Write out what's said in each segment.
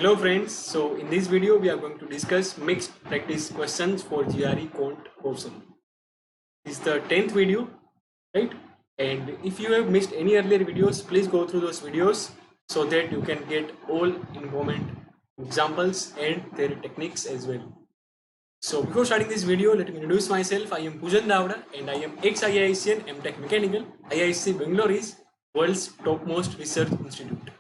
Hello friends, so in this video we are going to discuss mixed practice questions for GRE Quant portion. This is the 10th video, right? And if you have missed any earlier videos, please go through those videos so that you can get all important examples and their techniques as well. So before starting this video, let me introduce myself. I am Poojan Davda and I am ex-IISc and MTech Mechanical. IISc Bangalore is world's topmost research institute.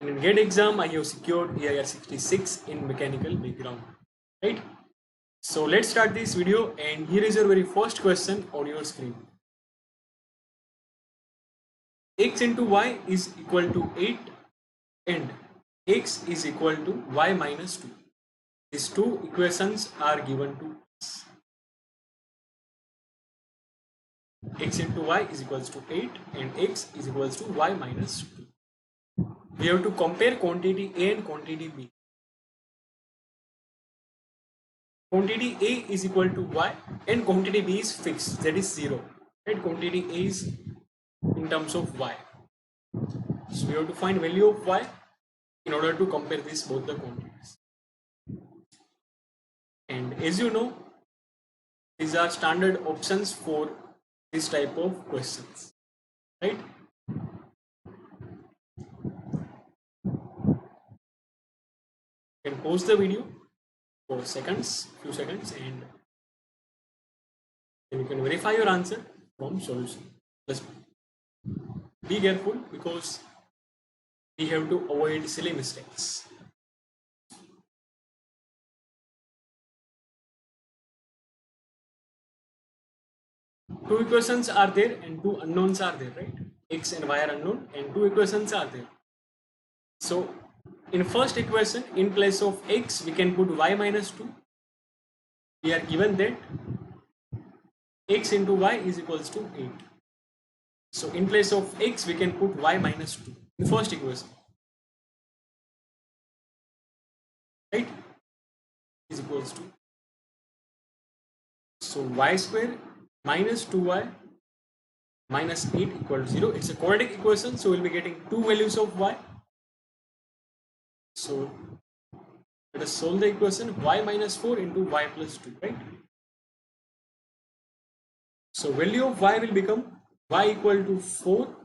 In GATE exam, I have secured EIR 66 in mechanical background, right? So let's start this video, and here is your very first question on your screen. X into y is equal to 8 and x is equal to y minus 2. These two equations are given to us. X into y is equals to 8 and x is equals to y minus 2. We have to compare quantity A and quantity B. Quantity A is equal to y and quantity B is fixed, that is 0. Right? Quantity A is in terms of y. So we have to find value of y in order to compare both the quantities. And as you know, these are standard options for this type of questions, right? You can pause the video for few seconds, and then you can verify your answer from solution. Just be careful because we have to avoid silly mistakes. Two equations are there and two unknowns are there, right? X and y are unknown and two equations are there. So in first equation, in place of x, we can put y minus 2. We are given that x into y is equals to 8. So in place of x, we can put y minus 2 in first equation. Right? Is equals to. So y square minus 2y minus 8 equals 0. It's a quadratic equation, so we'll be getting two values of y. So let us solve the equation y minus 4 into y plus 2, right? So value of y will become y equal to 4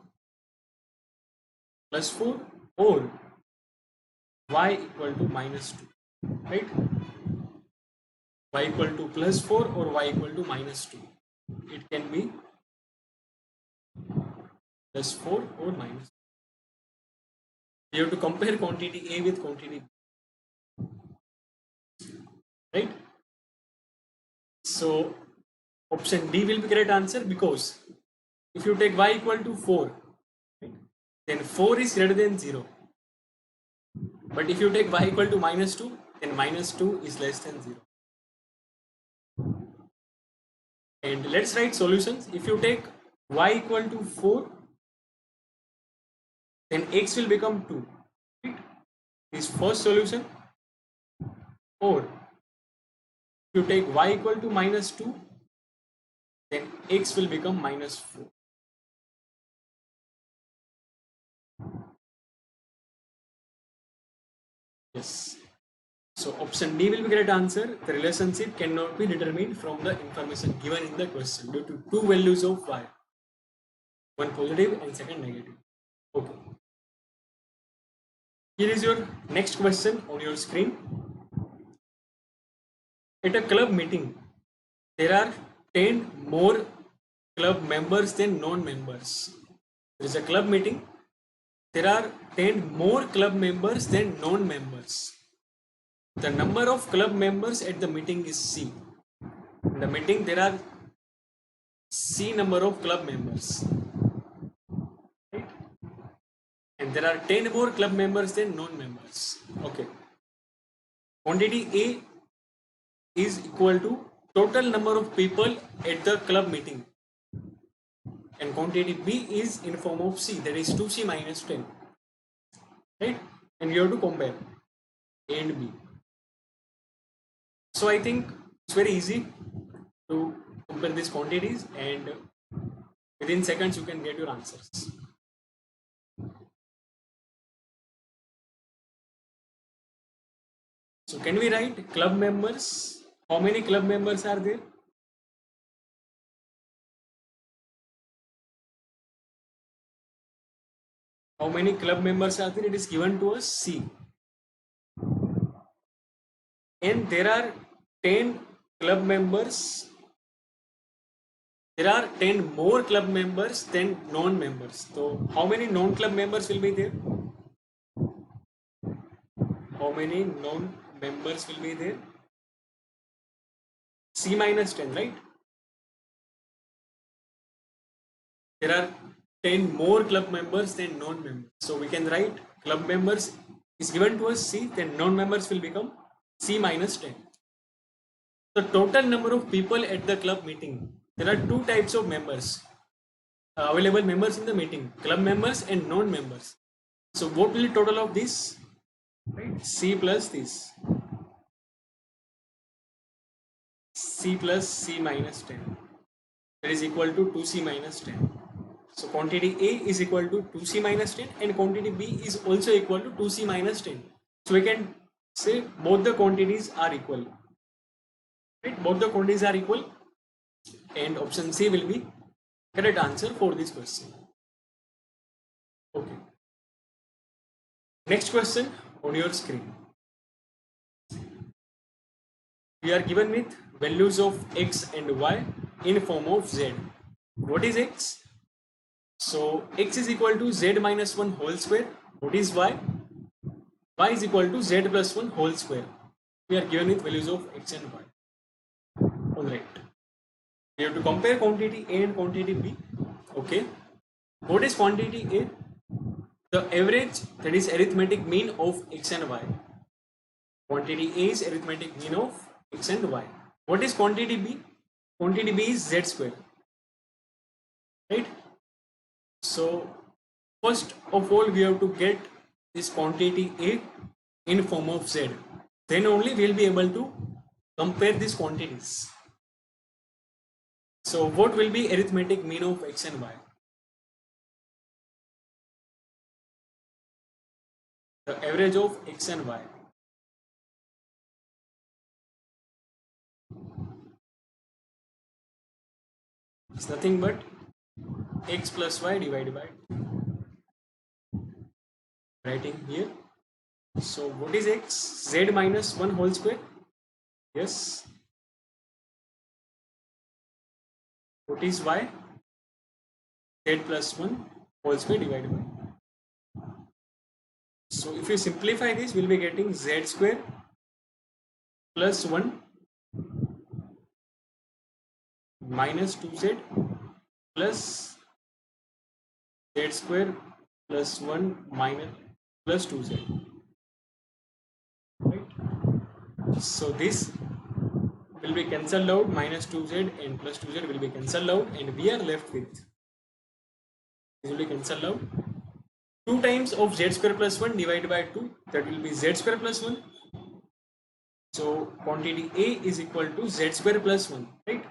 plus 4 or y equal to minus 2, right? Y equal to plus 4 or y equal to minus 2. It can be plus 4 or minus 2. You have to compare quantity A with quantity B, right? So option D will be correct answer, because if you take y equal to 4, right, then 4 is greater than 0. But if you take y equal to minus 2, then minus 2 is less than 0. And let's write solutions. If you take y equal to 4, then x will become 2. Right? This first solution. Or if you take y equal to minus 2, then x will become minus 4. Yes. So option D will be correct answer. The relationship cannot be determined from the information given in the question due to two values of y, one positive and second negative. Okay. Here is your next question on your screen. At a club meeting, there are 10 more club members than non-members. There is a club meeting. There are 10 more club members than non-members. The number of club members at the meeting is C. In the meeting, there are C number of club members. Right? And there are 10 more club members than non-members. Okay. Quantity A is equal to total number of people at the club meeting. And quantity B is in form of C, that is 2C minus 10. Right? And you have to compare A and B. So I think it's very easy to compare these quantities, and within seconds you can get your answers. So can we write club members? How many club members are there? How many club members are there? It is given to us C. And there are 10 club members. There are 10 more club members than non-members. So how many non-club members will be there? How many non-members will be there? C minus 10, right? There are 10 more club members than non-members. So we can write club members is given to us C, then non-members will become C minus 10. The total number of people at the club meeting. There are two types of members, available members in the meeting, club members and non-members. So what will be total of this? Right? C plus this. C plus C minus 10. That is equal to 2C minus 10. So quantity A is equal to 2C minus 10 and quantity B is also equal to 2C minus 10. So we can say both the quantities are equal. Right? Both the quantities are equal and option C will be correct answer for this question. Okay. Next question on your screen. We are given with values of X and Y in form of Z. What is X? So X is equal to Z minus 1 whole square. What is Y? Y is equal to Z plus 1 whole square. We are given with values of X and Y. Alright. We have to compare quantity A and quantity B. Okay. What is quantity A? The average, that is arithmetic mean of X and Y. Quantity A is arithmetic mean of X and Y. What is quantity B? Quantity B is Z square. Right? So first of all we have to get this quantity A in form of Z. Then only we will be able to compare these quantities. So what will be arithmetic mean of X and Y? The average of X and Y. It's nothing but X plus Y divided by 2. Writing here. So what is X? Z minus 1 whole square. Yes. What is Y? Z plus 1 whole square divided by 2. So if you simplify this, we'll be getting Z square plus 1 minus 2Z plus Z square plus 1 minus plus 2Z. Right? So this will be cancelled out, minus 2Z and plus 2Z will be cancelled out, and we are left with, this will be cancelled out, 2 times of Z square plus 1 divided by 2, that will be Z square plus 1. So quantity A is equal to Z square plus 1, right?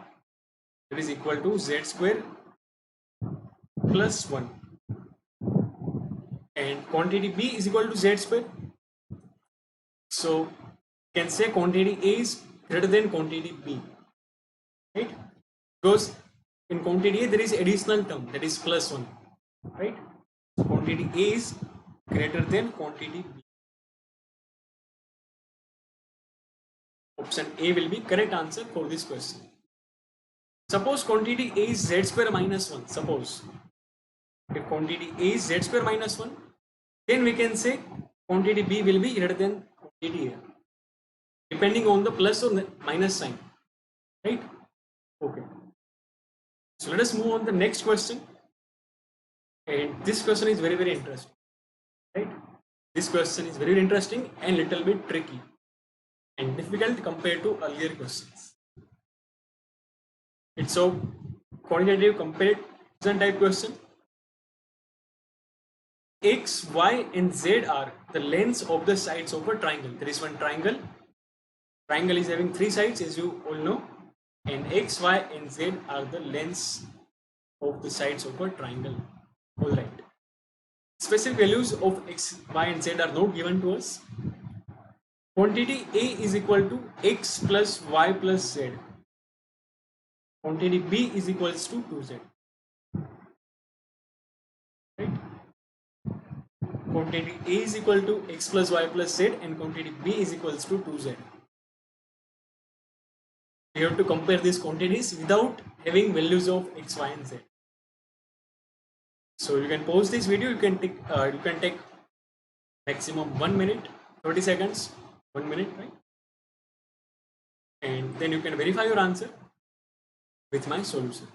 That is equal to Z square plus 1. And quantity B is equal to Z square. So you can say quantity A is greater than quantity B, right? Because in quantity A there is additional term, that is plus 1, right? So quantity A is greater than quantity B. Option A will be correct answer for this question. Suppose quantity A is Z square minus 1. Suppose if quantity A is Z square minus 1, then we can say quantity B will be greater than quantity A, depending on the plus or minus sign, right? Okay. So let us move on to the next question. And this question is very, very interesting, right? This question is very interesting and little bit tricky and difficult compared to earlier questions. It's a quantitative comparison type question. X, Y and Z are the lengths of the sides of a triangle. There is one triangle. Triangle is having 3 sides, as you all know, and X, Y and Z are the lengths of the sides of a triangle. Alright. Specific values of X, Y and Z are not given to us. Quantity A is equal to x plus y plus z. Quantity B is equals to 2z. Right? Quantity A is equal to x plus y plus z and quantity B is equals to 2z. We have to compare these quantities without having values of x, y and z. So you can pause this video. You can take maximum 1 minute, 30 seconds, 1 minute, right? And then you can verify your answer with my solution.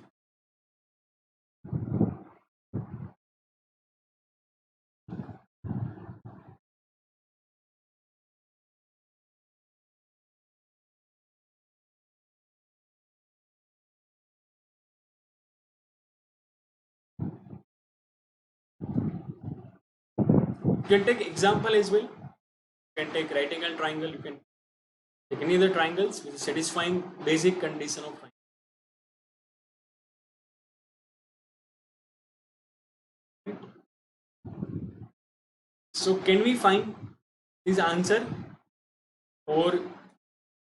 You can take example as well. You can take right angle triangle. You can take any other triangles with satisfying basic condition of triangle. So can we find this answer, or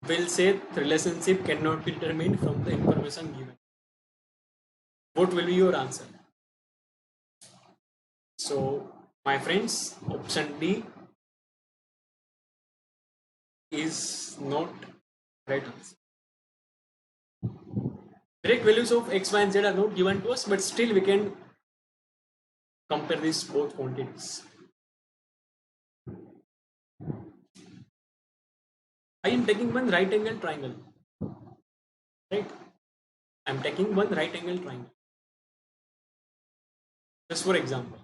will say the relationship cannot be determined from the information given? What will be your answer? So my friends, option D is not right answer. Direct values of x, y and z are not given to us, but still we can compare these both quantities. I am taking one right angle triangle, right? I am taking one right angle triangle, just for example.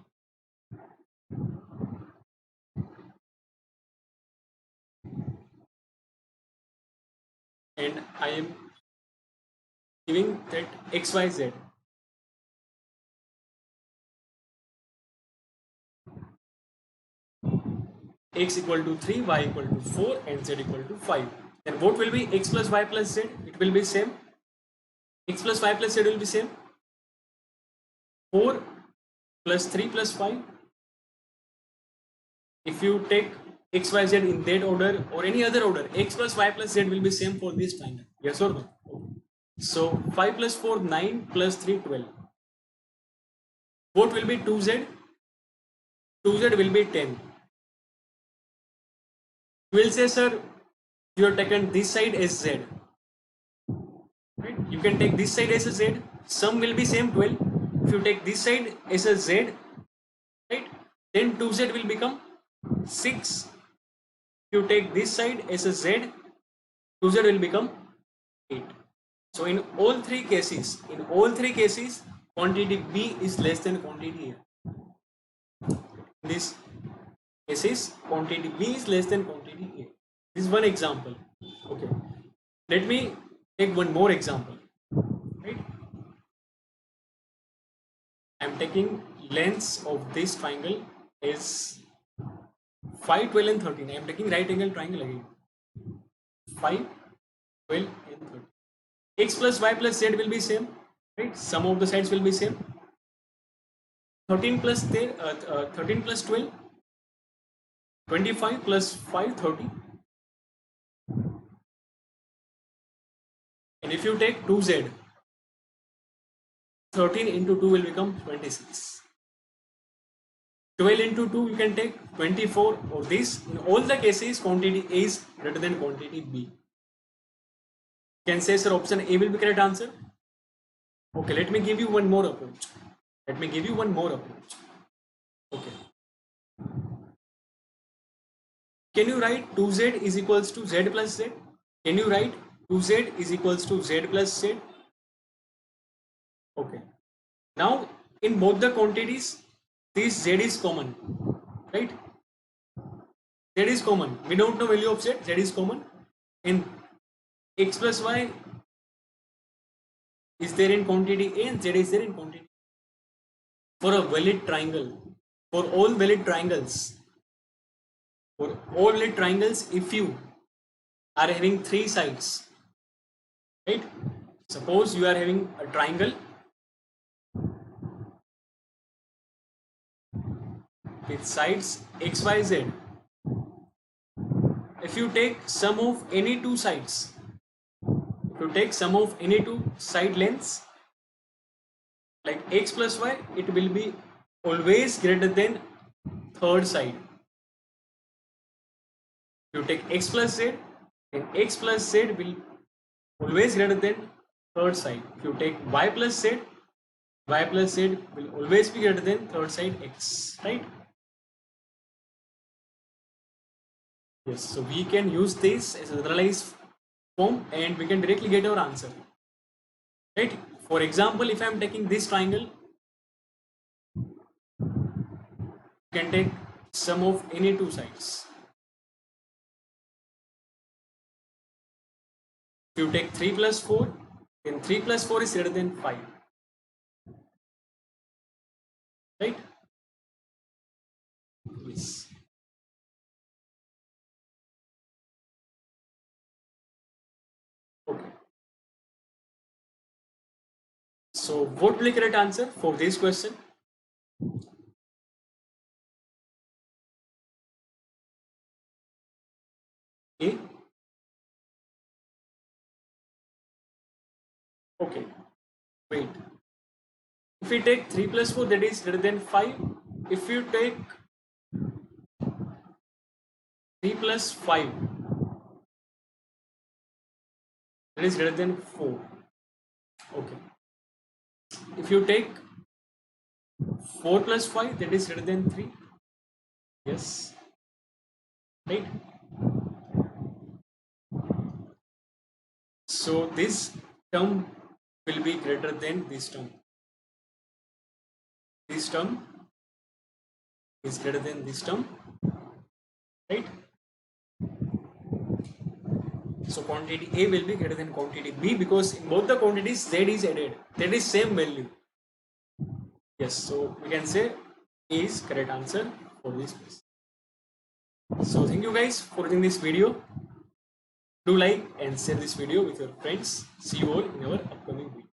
And I am giving that x, y, z. X equal to 3, y equal to 4 and z equal to 5. Then what will be x plus y plus z? It will be same. X plus y plus z will be same. 4 plus 3 plus 5. If you take x, y, z in that order or any other order, x plus y plus z will be same for this triangle. Yes or no? So 5 plus 4, 9 plus 3, 12. What will be 2z? 2z will be 10. You will say, sir, you have taken this side as z. Right? You can take this side as a z. Sum will be same 12. If you take this side as a z, right, then 2z will become 6. If you take this side as a z, 2z will become 8. So in all three cases, quantity B is less than quantity A. In this cases, quantity B is less than quantity A. This is one example. Okay. Let me take one more example. Right? I am taking lengths of this triangle is 5, 12 and 13. I am taking right angle triangle again. 5, 12 and 13. X plus y plus z will be same. Right? Sum of the sides will be same. 13 plus 13 plus 12. 25 plus 5, 30. And if you take 2z, 13 into 2 will become 26. 12 into 2 you can take 24, or this. In all the cases, quantity A is greater than quantity B. You can say, sir, option A will be correct answer. Okay, let me give you one more approach. Okay. Can you write 2z is equals to z plus z? Can you write 2z is equals to z plus z? Okay. Now, in both the quantities, this z is common, right? Z is common. We don't know value of z. Z is common. And x plus y is there in quantity A and z is there in quantity. For a valid triangle, for all valid triangles, if you are having three sides, right? Suppose you are having a triangle with sides x, y, z. if you take sum of any two sides, if you take sum of any two side lengths like x plus y, it will be always greater than third side. If you take x plus z, then x plus z will always greater than third side. If you take y plus z will always be greater than third side x, right? Yes, so we can use this as a generalized form and we can directly get our answer, right? For example, if I am taking this triangle, you can take sum of any two sides. If you take 3 plus 4, then 3 plus 4 is greater than 5, right? Yes. Okay. So what will be the correct answer for this question? A. Okay. Wait. If we take 3 plus 4, that is greater than 5. If you take 3 plus 5, that is greater than 4. Okay. If you take 4 plus 5, that is greater than 3. Yes. Right? So this term will be greater than this term. This term is greater than this term, right? So quantity A will be greater than quantity B because in both the quantities Z is added. That is same value. Yes, so we can say A is correct answer for this question. So thank you guys for watching this video. Do like and share this video with your friends. See you all in our upcoming video.